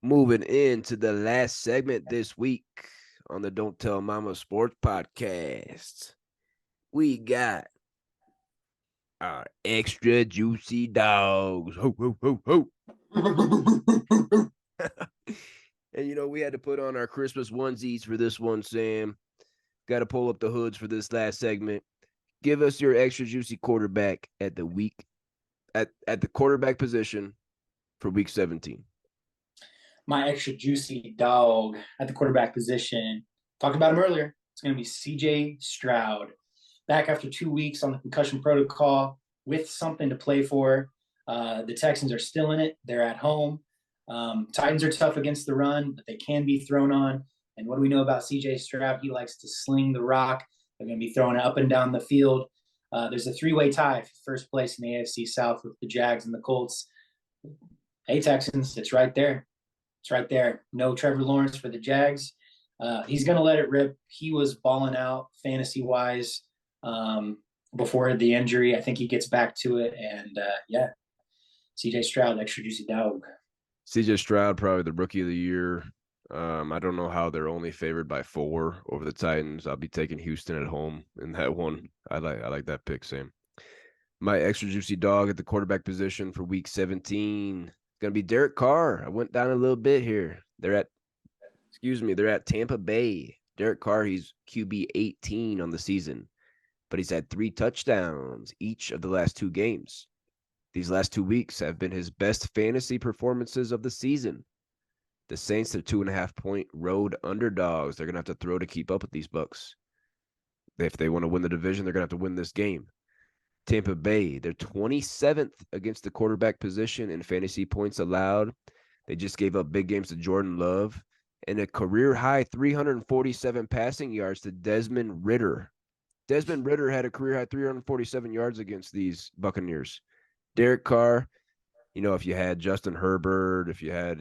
Moving into the last segment this week on the Don't Tell Mama Sports Podcast, we got our extra juicy dogs. Ho, ho, ho, ho. And we had to put on our Christmas onesies for this one, Sam. Got to pull up the hoods for this last segment. Give us your extra juicy quarterback at the quarterback position for week 17. My extra juicy dog at the quarterback position. Talked about him earlier. It's going to be CJ Stroud. Back after 2 weeks on the concussion protocol with something to play for. The Texans are still in it. They're at home. Titans are tough against the run, but they can be thrown on. And what do we know about CJ Stroud? He likes to sling the rock. They're going to be throwing it up and down the field. There's a three-way tie for first place in the AFC South with the Jags and the Colts. Hey, Texans, it's right there. It's right there. No Trevor Lawrence for the Jags. He's going to let it rip. He was balling out fantasy-wise before the injury. I think he gets back to it. And, CJ Stroud, extra juicy dog. CJ Stroud, probably the rookie of the year. I don't know how they're only favored by 4 over the Titans. I'll be taking Houston at home in that one. I like that pick, Sam. My extra juicy dog at the quarterback position for week 17 gonna be Derek Carr. I went down a little bit here. They're at Tampa Bay. Derek Carr, he's QB 18 on the season, but he's had 3 touchdowns each of the last 2 games. These last 2 weeks have been his best fantasy performances of the season. The Saints are 2.5-point road underdogs. They're gonna have to throw to keep up with these Bucks. If they want to win the division, they're gonna have to win this game. Tampa Bay, they're 27th against the quarterback position in fantasy points allowed. They just gave up big games to Jordan Love and a career high 347 passing yards to Desmond Ridder. Desmond Ridder had a career high 347 yards against these Buccaneers. Derek Carr, if you had Justin Herbert, if you had,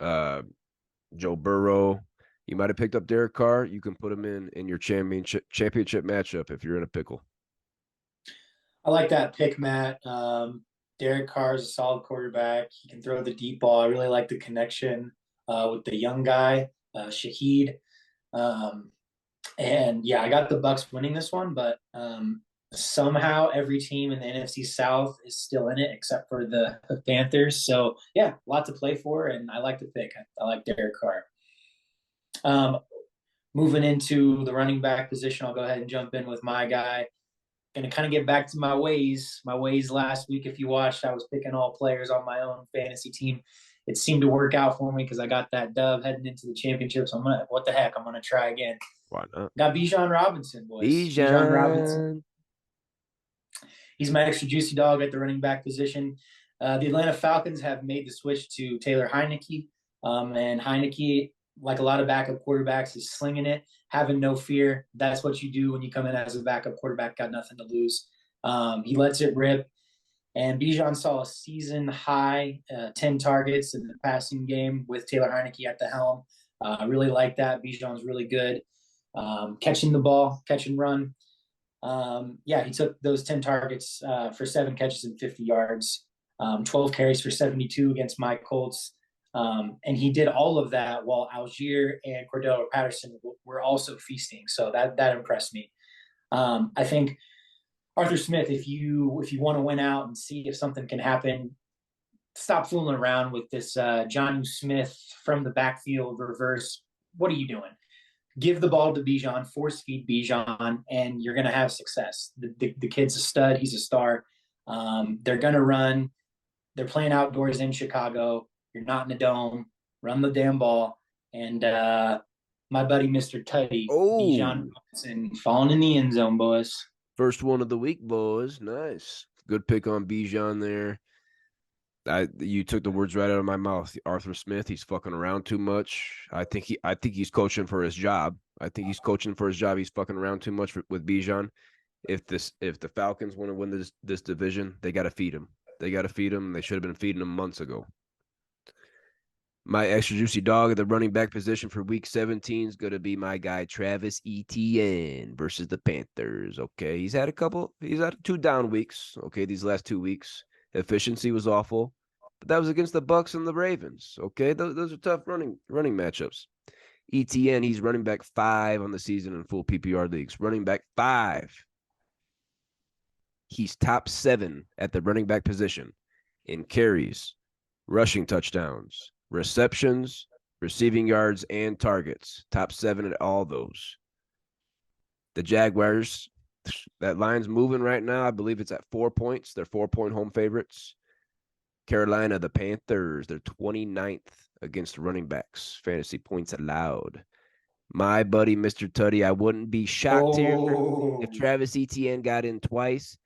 Joe Burrow, you might have picked up Derek Carr. You can put him in your championship matchup if you're in a pickle. I like that pick, Matt. Derek Carr is a solid quarterback. He can throw the deep ball. I really like the connection with the young guy, Shaheed. I got the Bucks winning this one, but somehow every team in the NFC South is still in it except for the Panthers. So yeah, a lot to play for, and I like the pick. I like Derek Carr. Moving into the running back position, I'll go ahead and jump in with my guy. Going to kind of get back to my ways. My ways last week, if you watched, I was picking all players on my own fantasy team. It seemed to work out for me because I got that dub heading into the championship. So what the heck? I'm going to try again. Why not? Got Bijan Robinson, boys. Bijan Robinson. He's my extra juicy dog at the running back position. The Atlanta Falcons have made the switch to Taylor Heineke. And Heineke, like a lot of backup quarterbacks, is slinging it, having no fear. That's what you do when you come in as a backup quarterback, got nothing to lose. He lets it rip. And Bijan saw a season high 10 targets in the passing game with Taylor Heineke at the helm. I really like that. Bijan's really good. Catching the ball, catch and run. He took those 10 targets for 7 catches and 50 yards, 12 carries for 72 against my Colts. And he did all of that while Algier and Cordell Patterson were also feasting. So that impressed me. I think Arthur Smith, if you want to win out and see if something can happen, stop fooling around with this Jonnu Smith from the backfield reverse. What are you doing? Give the ball to Bijan, force feed Bijan, and you're going to have success. The kid's a stud. He's a star. They're going to run. They're playing outdoors in Chicago. You're not in a dome. Run the damn ball. And my buddy, Mr. Tutty, Bijan Robinson, falling in the end zone, boys. First one of the week, boys. Nice. Good pick on Bijan there. You took the words right out of my mouth. Arthur Smith, he's fucking around too much. I think he's coaching for his job. He's fucking around too much with Bijan. If the Falcons want to win this division, they got to feed him. They should have been feeding him months ago. My extra juicy dog at the running back position for week 17 is going to be my guy, Travis Etienne versus the Panthers. Okay. He's had 2 down weeks. Okay. These last 2 weeks, efficiency was awful. but that was against the Bucks and the Ravens. Okay, those are tough running matchups. ETN, he's running back 5 on the season in full PPR leagues. Running back 5. He's top 7 at the running back position in carries, rushing touchdowns, receptions, receiving yards, and targets. Top 7 at all those. The Jaguars, that line's moving right now. I believe it's at 4 points. They're 4-point home favorites. Carolina, the Panthers, they're 29th against running backs. Fantasy points allowed. My buddy, Mr. Tutty, I wouldn't be shocked here if Travis Etienne got in twice.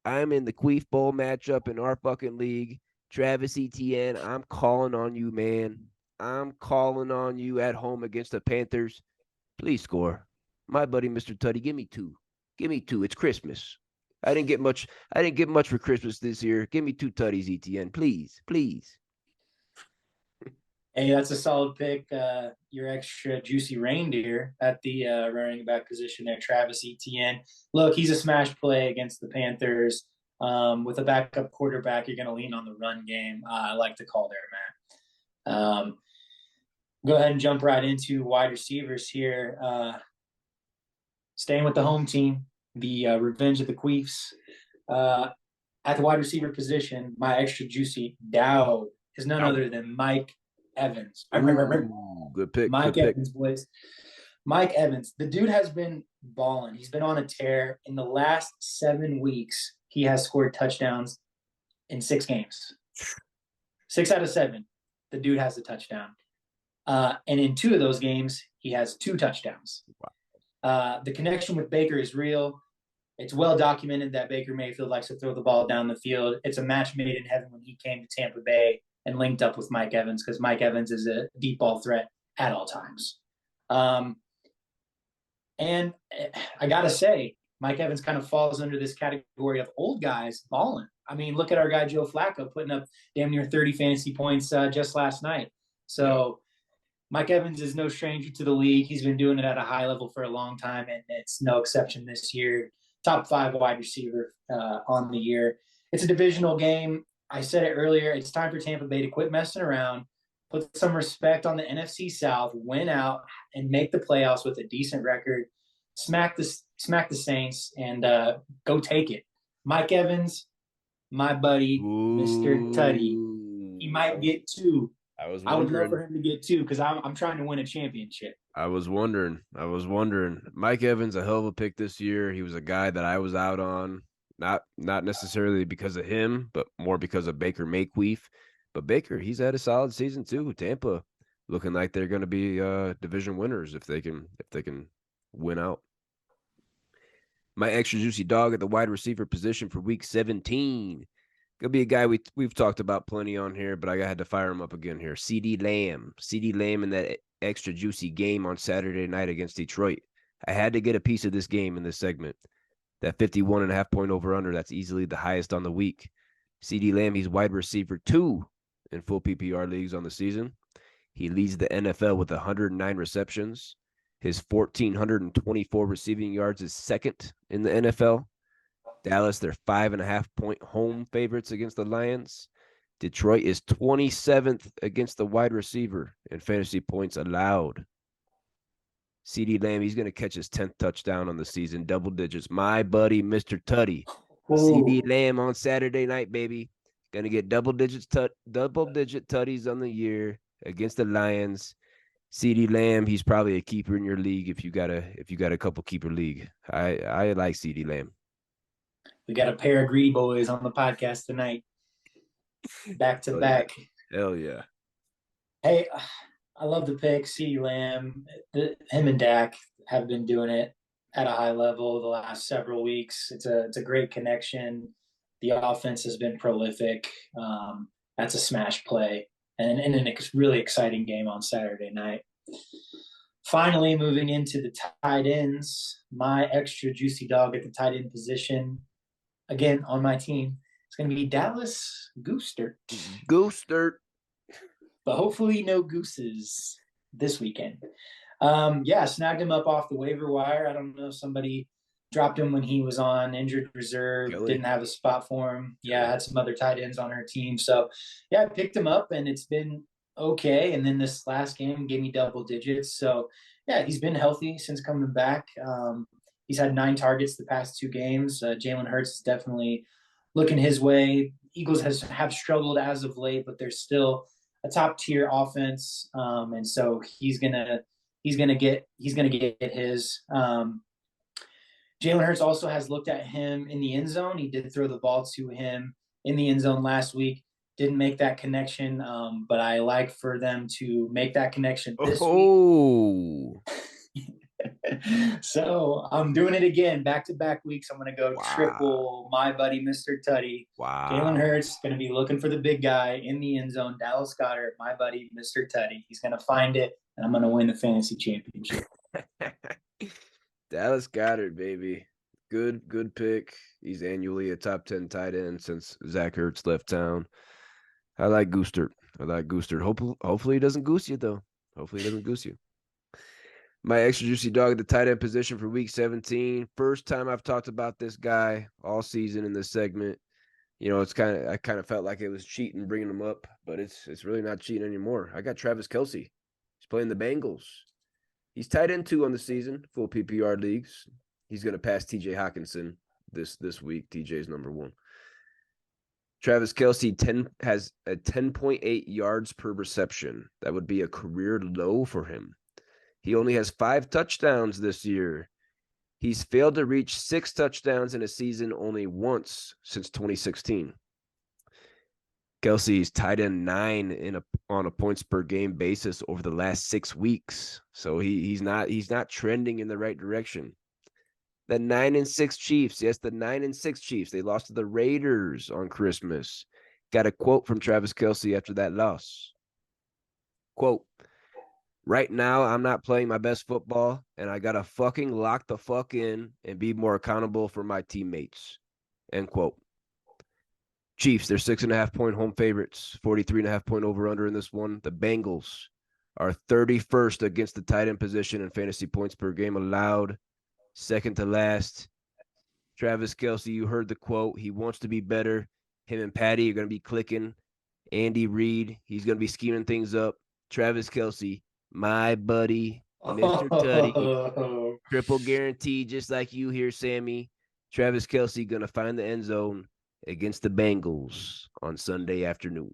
I'm in the Queef Bowl matchup in our fucking league. Travis Etienne, I'm calling on you, man. I'm calling on you at home against the Panthers. Please score. My buddy, Mr. Tutty, give me 2. Give me 2. It's Christmas. I didn't get much for Christmas this year. Give me 2 tutties, ETN. Please, please. Hey, that's a solid pick. Your extra juicy reindeer at the running back position there, Travis Etienne. Look, he's a smash play against the Panthers. With a backup quarterback, you're going to lean on the run game. I like the call there, man. Go ahead and jump right into wide receivers here. Staying with the home team, the revenge of the Queefs. At the wide receiver position, my extra juicy Dow is none other than Mike Evans. Ooh, good pick. Mike Evans, boys. Mike Evans. The dude has been balling. He's been on a tear. In the last 7 weeks, he has scored touchdowns in 6 games. 6 out of 7, the dude has a touchdown. And in 2 of those games, he has 2 touchdowns. Wow. The connection with Baker is real. It's well documented that Baker Mayfield likes to throw the ball down the field. It's a match made in heaven when he came to Tampa Bay and linked up with Mike Evans, because Mike Evans is a deep ball threat at all times. And I got to say, Mike Evans kind of falls under this category of old guys balling. I mean, look at our guy Joe Flacco putting up damn near 30 fantasy points just last night. So Mike Evans is no stranger to the league. He's been doing it at a high level for a long time, and it's no exception this year. Top 5 wide receiver on the year. It's a divisional game. I said it earlier. It's time for Tampa Bay to quit messing around, put some respect on the NFC South, win out, and make the playoffs with a decent record. Smack the Saints and go take it. Mike Evans, my buddy, Mr. Tutty. He might get 2. I would love for him to get 2 because I'm trying to win a championship. I was wondering. Mike Evans, a hell of a pick this year. He was a guy that I was out on, not necessarily because of him, but more because of Baker Mayqueef. But Baker, he's had a solid season too. Tampa looking like they're going to be division winners if they can win out. My extra juicy dog at the wide receiver position for week 17. Gonna be a guy we've talked about plenty on here, but I had to fire him up again here. CeeDee Lamb. CeeDee Lamb in that extra juicy game on Saturday night against Detroit. I had to get a piece of this game in this segment. That 51.5 point over under, that's easily the highest on the week. CeeDee Lamb, he's wide receiver 2 in full PPR leagues on the season. He leads the NFL with 109 receptions. His 1,424 receiving yards is second in the NFL. Dallas, they're 5.5 point home favorites against the Lions. Detroit is 27th against the wide receiver in fantasy points allowed. CeeDee Lamb, he's going to catch his 10th touchdown on the season, double digits. My buddy, Mr. Tutty. CeeDee Lamb on Saturday night, baby. Going to get double digit tutties on the year against the Lions. CeeDee Lamb, he's probably a keeper in your league if you got a couple keeper league. I like CeeDee Lamb. We got a pair of greedy boys on the podcast tonight. Back to back. Hell yeah. Hey, I love the pick. CeeDee Lamb. Him and Dak have been doing it at a high level the last several weeks. It's a great connection. The offense has been prolific. That's a smash play. And a really exciting game on Saturday night. Finally, moving into the tight ends, my extra juicy dog at the tight end position, again, on my team, it's going to be Dallas Goostert. But hopefully no gooses this weekend. Snagged him up off the waiver wire. I don't know, somebody dropped him when he was on injured reserve, Kelly. didn't have a spot for him. Yeah, had some other tight ends on her team. So, yeah, I picked him up, and it's been okay. And then this last game gave me double digits. So, yeah, he's been healthy since coming back. He's had 9 targets the past 2 games. Jalen Hurts is definitely looking his way. Eagles have struggled as of late, but they're still a top tier offense, and so he's gonna get his. Jalen Hurts also has looked at him in the end zone. He did throw the ball to him in the end zone last week. Didn't make that connection, but I like for them to make that connection this week. Oh, So I'm doing it again, back-to-back weeks. I'm going to go wow. triple my buddy, Mr. Tutty. Jalen Wow. Hurts going to be looking for the big guy in the end zone. Dallas Goedert, my buddy, Mr. Tutty. He's going to find it, and I'm going to win the fantasy championship. Dallas Goedert, baby. Good pick. He's annually a top 10 tight end since Zach Ertz left town. I like Goostert. Hopefully he doesn't goose you, though. Hopefully he doesn't goose you. My extra juicy dog at the tight end position for week 17. First time I've talked about this guy all season in this segment. You know, I kind of felt like it was cheating bringing him up, but it's really not cheating anymore. I got Travis Kelce. He's playing the Bengals. He's tight end 2 on the season, full PPR leagues. He's going to pass TJ Hawkinson this week. TJ's number 1. Travis Kelce has a 10.8 yards per reception. That would be a career low for him. He only has 5 touchdowns this year. He's failed to reach 6 touchdowns in a season only once since 2016. Kelce's tight end 9 on a points per game basis over the last 6 weeks. So he's not trending in the right direction. The 9-6 Chiefs, yes, the 9-6 Chiefs. They lost to the Raiders on Christmas. Got a quote from Travis Kelce after that loss. Quote, right now, I'm not playing my best football, and I got to fucking lock the fuck in and be more accountable for my teammates. End quote. Chiefs, they're 6.5-point home favorites, 43.5-point over-under in this one. The Bengals are 31st against the tight end position in fantasy points per game allowed, second to last. Travis Kelce, you heard the quote. He wants to be better. Him and Patty are going to be clicking. Andy Reid, he's going to be scheming things up. Travis Kelce, my buddy, Mr. Tutty, Oh, triple guarantee, just like you here, Sammy. Travis Kelce going to find the end zone against the Bengals on Sunday afternoon.